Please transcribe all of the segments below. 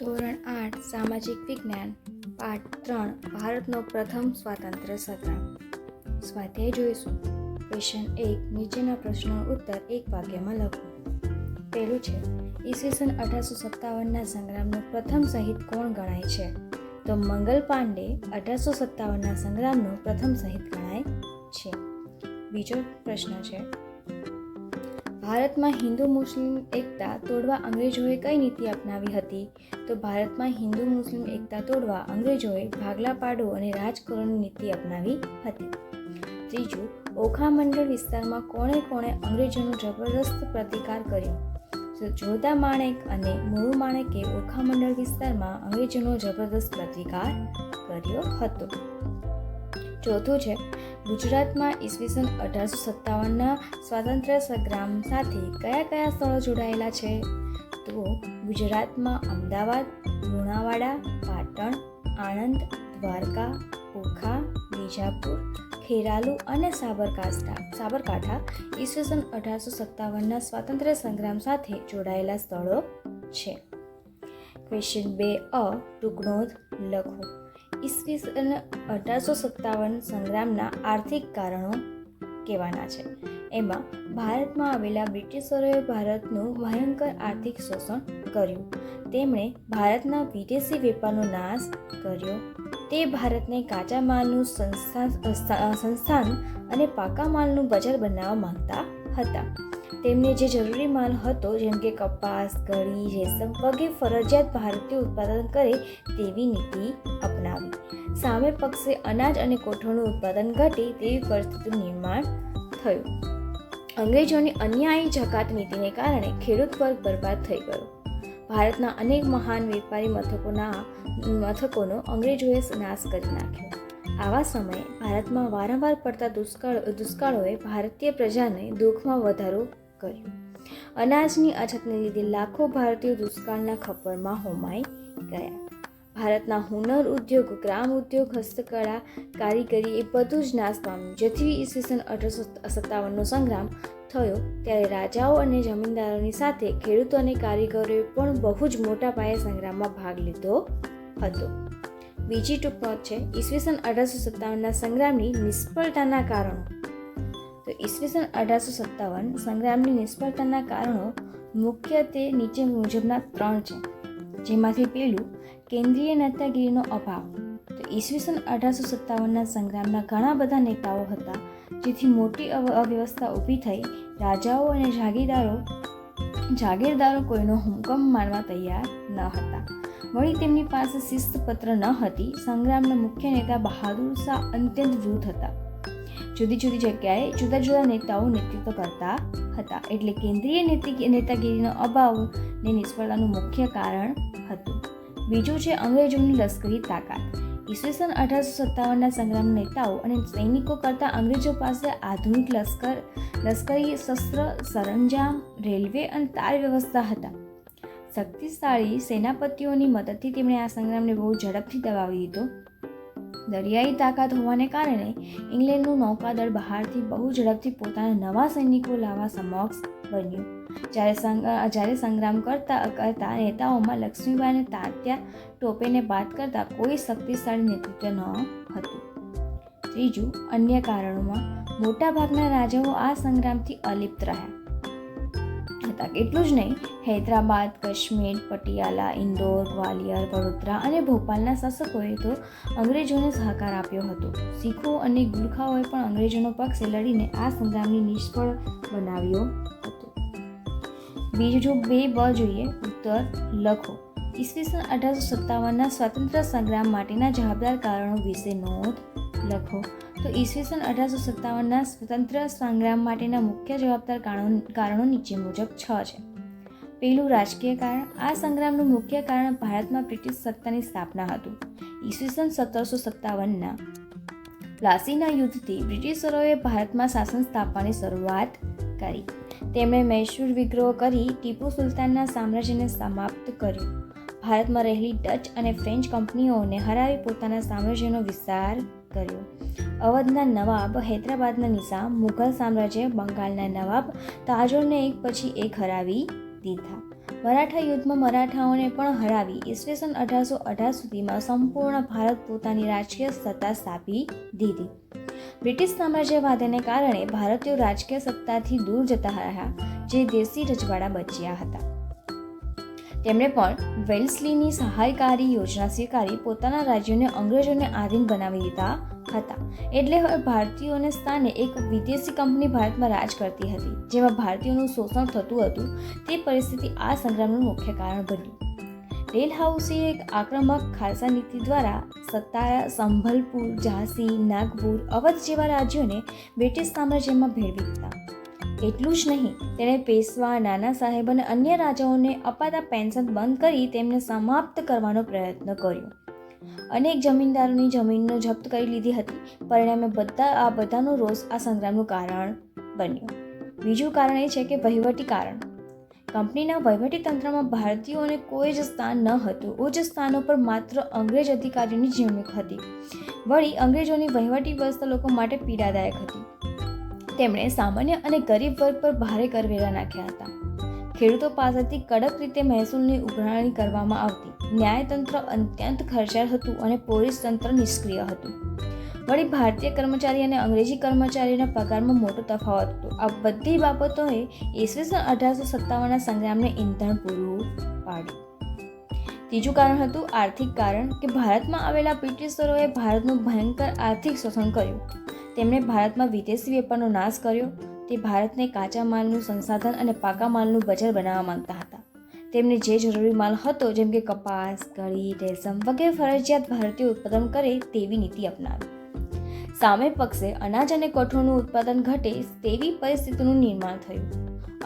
ધોરણ 8 સામાજિક વિજ્ઞાન પાઠ 3 ભારતનો પ્રથમ સ્વાતંત્ર્ય સંગ્રામ. સ્વાધ્યાય જોઈશું. ક્વેશ્ચન 1. નીચેના પ્રશ્નોનો ઉત્તર એક વાક્યમાં લખો. પહેલું છે, ઈસવીસન 1857ના સંગ્રામનો પ્રથમ શહીદ કોણ ગણાય છે? તો મંગલ પાંડે 1857ના સંગ્રામનો પ્રથમ શહીદ ગણાય છે. બીજો પ્રશ્ન છે, ભારતમાં હિન્દુ મુસ્લિમ એકતા તોડવા અંગ્રેજોએ કઈ નીતિ અપનાવી હતી? તો ભારતમાં હિન્દુ મુસ્લિમ એકતા તોડવા અંગ્રેજોએ ભાગલા પાડો અને રાજ કરોની નીતિ અપનાવી હતી. ત્રીજું, ઓખા મંડળ વિસ્તારમાં કોણે અંગ્રેજોનો જબરદસ્ત પ્રતિકાર કર્યો? તો જોધા માણેક અને મુળુ માણેકે ઓખા મંડળ વિસ્તારમાં અંગ્રેજોનો જબરદસ્ત પ્રતિકાર કર્યો હતો. ચોથું છે, ગુજરાતમાં ઈસવીસન 1857ના સ્વાતંત્ર્ય સંગ્રામ સાથે કયા સ્થળો જોડાયેલા છે? તો ગુજરાતમાં અમદાવાદ, લુણાવાડા, પાટણ, આણંદ, દ્વારકા, ઓખા, વિજાપુર, ખેરાલુ અને સાબરકાંઠા ઈસવીસન 1857ના સ્વાતંત્ર્ય સંગ્રામ સાથે જોડાયેલા સ્થળો છે. ક્વેશ્ચન 2 ટૂંકનોંધ લખો. ઈસવીસન 1857 સંગ્રામના આર્થિક કારણો કહેવાના છે. એમાં ભારતમાં આવેલા બ્રિટિશરોએ ભારતનું ભયંકર આર્થિક શોષણ કર્યું. તેમણે ભારતના વિદેશી વેપારનો નાશ કર્યો. તે ભારતને કાચા માલનું સંસ્થાન અને પાકા માલનું બજાર બનાવવા માંગતા હતા. તેમને જે જરૂરી માલ હતો જેમ કે કપાસ, ઘડી, રેશમ વગેરે ફરજિયાત ભારતીય ઉત્પાદન કરે તેવી નીતિ અપનાવી. સામે પક્ષે અનાજ અને કઠોળનું ઉત્પાદન ઘટે તેવી પરિસ્થિતિનું નિર્માણ થયું. અંગ્રેજોની અન્યાયી જકાત નીતિને કારણે ખેડૂત વર્ગ બરબાદ થઈ ગયો. ભારતના અનેક મહાન વેપારી મથકોનો અંગ્રેજોએ નાશ કરી નાખ્યો. આવા સમયે ભારતમાં વારંવાર પડતા દુષ્કાળોએ ભારતીય પ્રજાને દુઃખમાં વધારો કર્યો. અનાજની અછતને લીધે લાખો ભારતીયો દુષ્કાળના ખપ્પરમાં હોમાઈ ગયા. ભારતના હુનર ઉદ્યોગ, ગ્રામ ઉદ્યોગ, હસ્તકળા, કારીગરી એ બધું જ નાશ પામ્યું. જેથી ઈસવીસન 1857નો સંગ્રામ થયો ત્યારે રાજાઓ અને જમીનદારોની સાથે ખેડૂતો અને કારીગરોએ પણ બહુ જ મોટા પાયે સંગ્રામમાં ભાગ લીધો હતો. બીજી ટૂંકનોંધ છે, ઈસવીસન 1857ના સંગ્રામની નિષ્ફળતાના કારણો. તો ઈસવીસન 1857 સંગ્રામની નિષ્ફળતાના કારણો મુખ્યત્વે નીચે મુજબના 3 છે. જેમાંથી પહેલું, કેન્દ્રીય નેતાગીરીનો અભાવ. તો ઈસવીસન 1857ના સંગ્રામના ઘણા બધા નેતાઓ હતા, જેથી મોટી અવ્યવસ્થા ઊભી થઈ. રાજાઓ અને જાગીરદારો કોઈનો હુકમ માનવા તૈયાર ન હતા. વળી તેમની પાસે શિસ્તપત્ર ન હતી. સંગ્રામના મુખ્ય નેતા બહાદુર શાહ અત્યંત વૃદ્ધ હતા. જુદી જુદી જગ્યાએ જુદા જુદા નેતાઓ નેતૃત્વ કરતા હતા. એટલે કેન્દ્રીય નેતાગીરીનો અભાવને નિષ્ફળતાનું મુખ્ય કારણ હતું. બીજું છે અંગ્રેજોની લશ્કરી તાકાત. ઈસવીસન 1857ના સંગ્રામ નેતાઓ અને સૈનિકો કરતાં અંગ્રેજો પાસે આધુનિક લશ્કરી શસ્ત્ર, સરંજામ, રેલવે અને તાર વ્યવસ્થા હતા. શક્તિશાળી સેનાપતિઓની મદદથી તેમણે આ સંગ્રામને બહુ ઝડપથી દબાવી દીધો. દરિયાઈ તાકાત હોવાને કારણે ઇંગ્લેન્ડનું નૌકાદળ બહારથી બહુ ઝડપથી પોતાના નવા સૈનિકો લાવવા સમક્ષ બન્યું. જ્યારે સંગ્રામ કરતા નેતાઓમાં લક્ષ્મીબાઈ અને તાત્યા ટોપેને બાદ કરતા કોઈ શક્તિશાળી નેતૃત્વ ન હતું. ત્રીજું, અન્ય કારણોમાં મોટાભાગના રાજાઓ આ સંગ્રામથી અલિપ્ત રહ્યા હતા. એટલું જ નહીં, હૈદરાબાદ, કાશ્મીર, પટિયાલા, ઇન્દોર, ગ્વાલિયર, વડોદરા અને ભોપાલના શાસકોએ તો અંગ્રેજોને સહકાર આપ્યો હતો. શીખો અને ગુરખાઓએ પણ અંગ્રેજોનો પક્ષે લડીને આ સંગ્રામને નિષ્ફળ બનાવ્યો હતો. બીજું 2 જોઈએ. ઉત્તર લખો. ઈસવીસન 1857ના સ્વાતંત્ર્ય સંગ્રામ માટેના જવાબદાર કારણો વિશે નોંધ લખો. તો ઈસવીસન 1857ના સ્વતંત્ર સંગ્રામ માટેના મુખ્ય જવાબદાર કારણો નીચે મુજબ 6 છે. પહેલું, રાજકીય કારણ. આ સંગ્રામનું મુખ્ય કારણ ભારતમાં બ્રિટિશ સત્તાની સ્થાપના હતું. ઈસવીસન 1757ના પ્લાસીના યુદ્ધથી બ્રિટિશરોએ ભારતમાં શાસન સ્થાપવાની શરૂઆત કરી. તેમણે મૈસૂર વિદ્રોહ કરી ટીપુ સુલતાનના સામ્રાજ્યને સમાપ્ત કર્યું. ભારતમાં રહેલી ડચ અને ફ્રેન્ચ કંપનીઓને હરાવી પોતાના સામ્રાજ્યનો વિસ્તાર કર્યો. અવધના નવાબ, હૈદરાબાદના નિઝામ, મુઘલ સામ્રાજ્ય, બંગાળના નવાબ તાજોરને એક પછી એક હરાવી દીધા. મરાઠા યુદ્ધમાં મરાઠાઓને પણ હરાવી ઈસવીસન 1818 સુધીમાં સંપૂર્ણ ભારત પોતાની રાજકીય સત્તા સ્થાપી દીધી. બ્રિટિશ સામ્રાજ્યવાદને કારણે ભારતીયો રાજકીય સત્તાથી દૂર જતા રહ્યા, જે દેશી રજવાડા બચ્યા હતા. તેમણે પણ વેલ્સલીની સહાયકારી યોજના સ્વીકારી પોતાના રાજ્યોને અંગ્રેજોને આધીન બનાવી દીધા હતા. એટલે હવે ભારતીયોને સ્થાને એક વિદેશી કંપની ભારતમાં રાજ કરતી હતી, જેમાં ભારતીયોનું શોષણ થતું હતું. તે પરિસ્થિતિ આ સંગ્રામનું મુખ્ય કારણ બન્યું. ડેલહાઉસીએ એક આક્રમક ખાલસા નીતિ દ્વારા સતારા, સંભલપુર, ઝાંસી, નાગપુર, અવધ જેવા રાજ્યોને બ્રિટિશ સામ્રાજ્યમાં ભેળવી દીધા. એટલું જ નહીં, તેણે પેશવા, નાના સાહેબ અને અન્ય રાજાઓને અપાતા પેન્શન બંધ કરી તેમને સમાપ્ત કરવાનો પ્રયત્ન કર્યો. અનેક જમીનદારોની જમીનનો જપ્ત કરી લીધી હતી. પરિણામે બધાનો રોષ આ સંગ્રામનું કારણ બન્યો. બીજું કારણ એ છે કે વહીવટી કારણ. કંપનીના વહીવટી તંત્રમાં ભારતીયોને કોઈ જ સ્થાન ન હતું. ઉચ્ચ સ્થાનો પર માત્ર અંગ્રેજ અધિકારીઓની જ નિમણૂક હતી. વળી અંગ્રેજોની વહીવટી વ્યવસ્થા લોકો માટે પીડાદાયક હતી. તેમણે સામાન્ય અને ગરીબ વર્ગ પર ભારે કરવેરા નાખ્યા હતા. ખેડૂતો પાસેથી કડક રીતે મહેસૂલની ઉઘરાણી કરવામાં આવતી. ન્યાયતંત્ર અત્યંત ખર્ચાળ હતું અને પોલીસ તંત્ર નિષ્ક્રિય હતું. વળી ભારતીય કર્મચારી અને અંગ્રેજી કર્મચારીના પગારમાં મોટો તફાવત હતો. આ બધી બાબતોએ ઈસવીસન 1857ના સંગ્રામને ઈંધણ પૂરું પાડ્યું. ત્રીજું કારણ હતું આર્થિક કારણ કે ભારતમાં આવેલા બ્રિટિશરોએ ભારતનું ભયંકર આર્થિક શોષણ કર્યું. તેમણે ભારતમાં વિદેશી વેપારનો નાશ કર્યો. તે ભારતને કાચા માલનું સંસાધન અને પાકા માલનું બજાર બનાવવા માંગતા હતા. તેમને જે જરૂરી માલ હતો, જેમ કે કપાસ, કળી, રેશમ વગેરે ફરજિયાત ભારતીય ઉત્પાદન કરે તેવી નીતિ અપનાવી. સામે પક્ષે અનાજ અને કઠોળનું ઉત્પાદન ઘટે તેવી પરિસ્થિતિનું નિર્માણ થયું.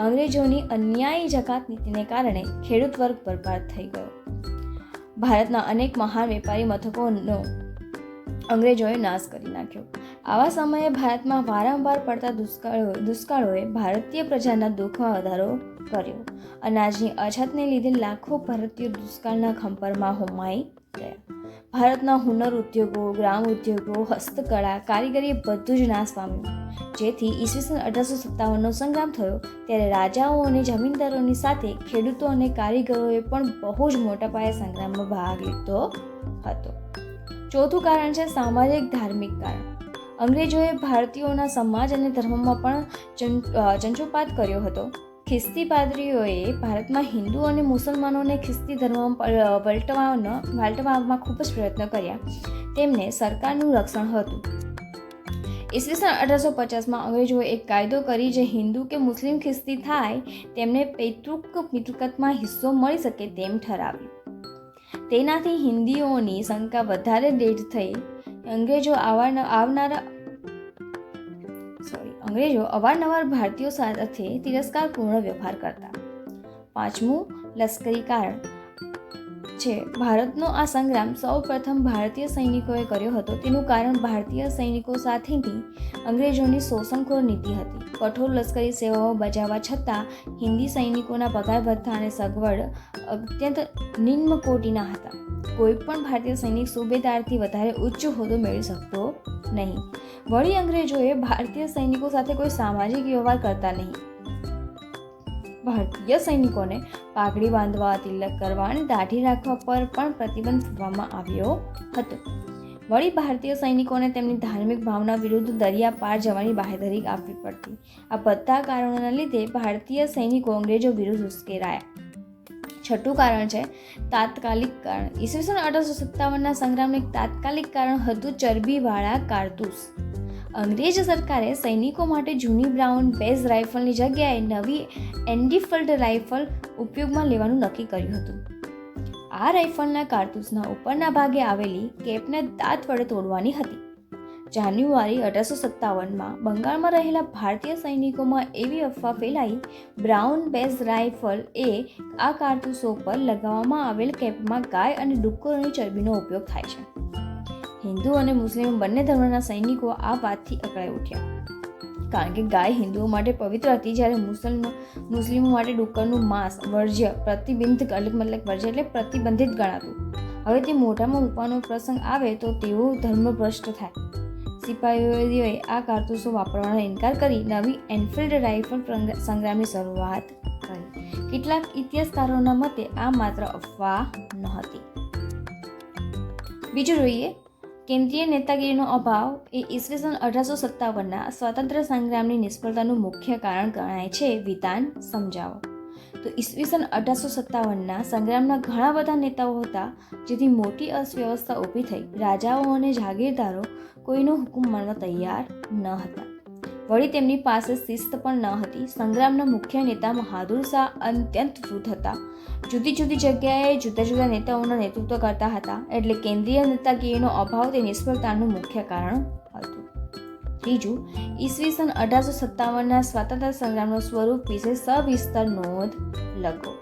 અંગ્રેજોની અન્યાયી જકાત નીતિને કારણે ખેડૂત વર્ગ બરબાદ થઈ ગયો. ભારતના અનેક મહાન વેપારી મથકોનો અંગ્રેજોએ નાશ કરી નાખ્યો. આવા સમયે ભારતમાં વારંવાર પડતા દુષ્કાળોએ ભારતીય પ્રજાના દુઃખમાં વધારો કર્યો. અનાજની અછતને લીધે લાખો ભારતીયો દુષ્કાળના ખંપરમાં હોમાઈ ગયા. ભારતના હુનર ઉદ્યોગો, ગ્રામ ઉદ્યોગો, હસ્તકળા, કારીગરી બધું જ નાશ પામ્યું. જેથી ઈસવીસન 1857નો સંગ્રામ થયો ત્યારે રાજાઓ અને જમીનદારોની સાથે ખેડૂતો અને કારીગરોએ પણ બહુ જ મોટા પાયે સંગ્રામમાં ભાગ લીધો હતો. ચોથું કારણ છે સામાજિક ધાર્મિક કારણ. અંગ્રેજોએ ભારતીયોના સમાજ અને ધર્મમાં પણ ચંચુપાત કર્યો હતો. ખ્રિસ્તી પાદરીઓએ ભારતમાં હિન્દુ અને મુસલમાનોને ખ્રિસ્તી ધર્મ વાળવામાં ખૂબ જ પ્રયત્ન કર્યા. તેમને સરકારનું રક્ષણ હતું. ઈસવીસન 1850માં અંગ્રેજોએ એક કાયદો કરી જે હિન્દુ કે મુસ્લિમ ખ્રિસ્તી થાય તેમને પૈતૃક મિલકતમાં હિસ્સો મળી શકે તેમ ઠરાવ્યું. તેનાથી હિન્દીઓની સંખ્યા વધારે દેઢ થઈ. અંગ્રેજો અવારનવાર ભારતીયો સાથે તિરસ્કારપૂર્ણ વ્યવહાર કરતા. પાંચમું લશ્કરી કારણ છે. ભારતનો આ સંગ્રામ સૌ પ્રથમ ભારતીય સૈનિકોએ કર્યો હતો. તેનું કારણ ભારતીય સૈનિકો સાથેની અંગ્રેજોની શોષણખોર નીતિ હતી. કઠોર લશ્કરી સેવાઓ બજાવવા છતાં હિન્દી સૈનિકોના પગાર ભથ્થા અને સગવડ અત્યંત નિમ્ન કોટીના હતા. કોઈ પણ ભારતીય સૈનિક સુબેદારથી વધારે ઉચ્ચ હોદ્દો મેળવી શકતો નહીં. વળી અંગ્રેજોએ ભારતીય સૈનિકો સાથે કોઈ સામાજિક વ્યવહાર કરતા નહીં. ભારતીય સૈનિકોને પાઘડી બાંધવા, તિલક કરવા અને દાઢી રાખવા પર પણ પ્રતિબંધ મૂકવામાં આવ્યો હતો. વળી ભારતીય સૈનિકોને તેમની ધાર્મિક ભાવના વિરુદ્ધ દરિયા પાર જવાની બાહેધરી આપવી પડતી. આ બધા કારણોના લીધે ભારતીય સૈનિકો અંગ્રેજો વિરુદ્ધ ઉશ્કેરાયા. છઠ્ઠું કારણ છે તાત્કાલિક કારણ. ઈસવીસન 1857ના સંગ્રામનું એક તાત્કાલિક કારણ હતું ચરબીવાળા કારતૂસ. અંગ્રેજ સરકારે સૈનિકો માટે જૂની બ્રાઉન બેઝ રાઇફલની જગ્યાએ નવી એન્ડીફિલ્ડ રાઇફલ ઉપયોગમાં લેવાનું નક્કી કર્યું હતું. આ રાઇફલના કારતૂસના ઉપરના ભાગે આવેલી કેપને દાંત વડે તોડવાની હતી. જાન્યુઆરી 1857માં બંગાળમાં રહેલા ભારતીય સૈનિકોમાં એવી અફવા ફેલાઈ બ્રાઉન બેઝ રાઇફલ એ આ કારતૂસો પર લગાવવામાં આવેલ કેપમાં ગાય અને ડુક્કરોની ચરબીનો ઉપયોગ થાય છે. હિન્દુ અને મુસ્લિમ બંને ધર્મના સૈનિકો આ વાતથી અકળાઈ ઉઠ્યા. કારણ કે ગાય હિન્દુઓ માટે પવિત્ર હતી, જ્યારે મુસ્લિમો માટે ડુક્કરનું માંસ વર્જ્ય પ્રતિબંધિત ગણાતું. હવે તે મોઢામાં મૂકવાનો પ્રસંગ આવે તો તેઓ ધર્મભ્રષ્ટ થાય. સિપાહીઓએ આ કારતૂસો વાપરવાનો ઇનકાર કરી નવી એનફિલ્ડ રાઇફલ સંગ્રામની શરૂઆત કરી. કેટલાક ઇતિહાસકારોના મતે આ માત્ર અફવા નહોતી. બીજું જોઈએ, કેન્દ્રીય નેતાગીરીનો અભાવ એ ઈસવીસન 1857ના સ્વાતંત્ર્ય સંગ્રામની નિષ્ફળતાનું મુખ્ય કારણ ગણાય છે. વિધાન સમજાવો. તો ઈસવીસન 1857ના સંગ્રામના ઘણા બધા નેતાઓ હતા, જેથી મોટી અવ્યવસ્થા ઊભી થઈ. રાજાઓ અને જાગીરદારો કોઈનો હુકમ માનવા તૈયાર ન હતા. વળી તેમની પાસે શિસ્ત પણ ન હતી. સંગ્રામના મુખ્ય નેતા બહાદુર શાહ અત્યંત વૃદ્ધ હતા. જુદી જુદી જગ્યાએ જુદા જુદા નેતાઓનું નેતૃત્વ કરતા હતા. એટલે કેન્દ્રીય નેતાગીરીનો અભાવ તે નિષ્ફળતાનું મુખ્ય કારણ હતું. ત્રીજું, ઈસવીસન 1857ના સ્વાતંત્ર્ય સંગ્રામનું સ્વરૂપ વિશે સવિસ્તર નોંધ લખો.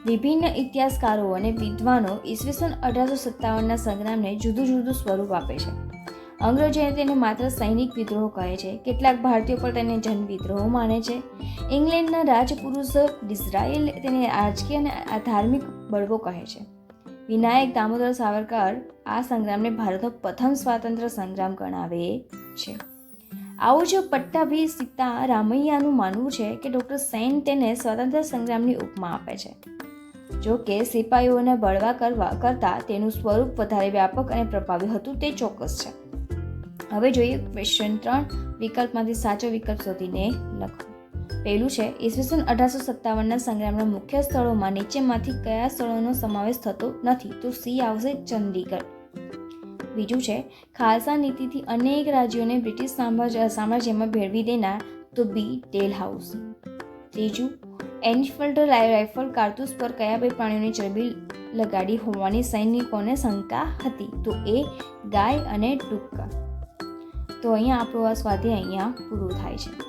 વિભિન્ન ઇતિહાસકારો અને વિદ્વાનો ઈસવીસન 1857ના સંગ્રામને જુદું જુદું સ્વરૂપ આપે છે. અંગ્રેજોએ તેને માત્ર સૈનિક વિદ્રોહ કહે છે. કેટલાક ભારતીયો પણ તેને જન વિદ્રોહ માને છે. ઇંગ્લેન્ડના રાજપુરુષ ડિઝરાયલ તેને રાજકીય અને ધાર્મિક બળવો કહે છે. વિનાયક દામોદર સાવરકર આ સંગ્રામને ભારતનો પ્રથમ સ્વાતંત્ર્ય સંગ્રામ ગણાવે છે. આવું જ પટ્ટાભી સીતા રામૈયાનું માનવું છે કે ડૉક્ટર સેન તેને સ્વાતંત્ર્ય સંગ્રામની ઉપમા આપે છે. જો કે સિપાહીઓને બળવા કરતાં તેનું સ્વરૂપ વધારે વ્યાપક અને પ્રભાવી હતું તે ચોક્કસ છે. હવે જોઈએ ક્વેશ્ચન 3. વિકલ્પમાંથી સાચો વિકલ્પ શોધીને લખો. પહેલું છે, ઈસવીસન 1857ના સંગ્રામના મુખ્ય સ્થળોમાં નીચેમાંથી કયા સ્થળોનો સમાવેશ થતો નથી? તો સી આવશે, ચંદીગઢ. બીજું છે, ખાલસા નીતિથી અનેક રાજ્યોને બ્રિટિશ સામ્રાજ્યમાં ભેળવી દેનાર? તો બી, ડેલહાઉસી. ત્રીજું, એનફિલ્ડ રાઇફલ કારતૂસ પર કયા બે પ્રાણીઓની ચરબી લગાડી હોવાની સૈનિકોને શંકા હતી? તો એ, ગાય અને ટૂકા. તો અહીંયા આપણું આ સ્વાધ્યાય પૂરું થાય છે.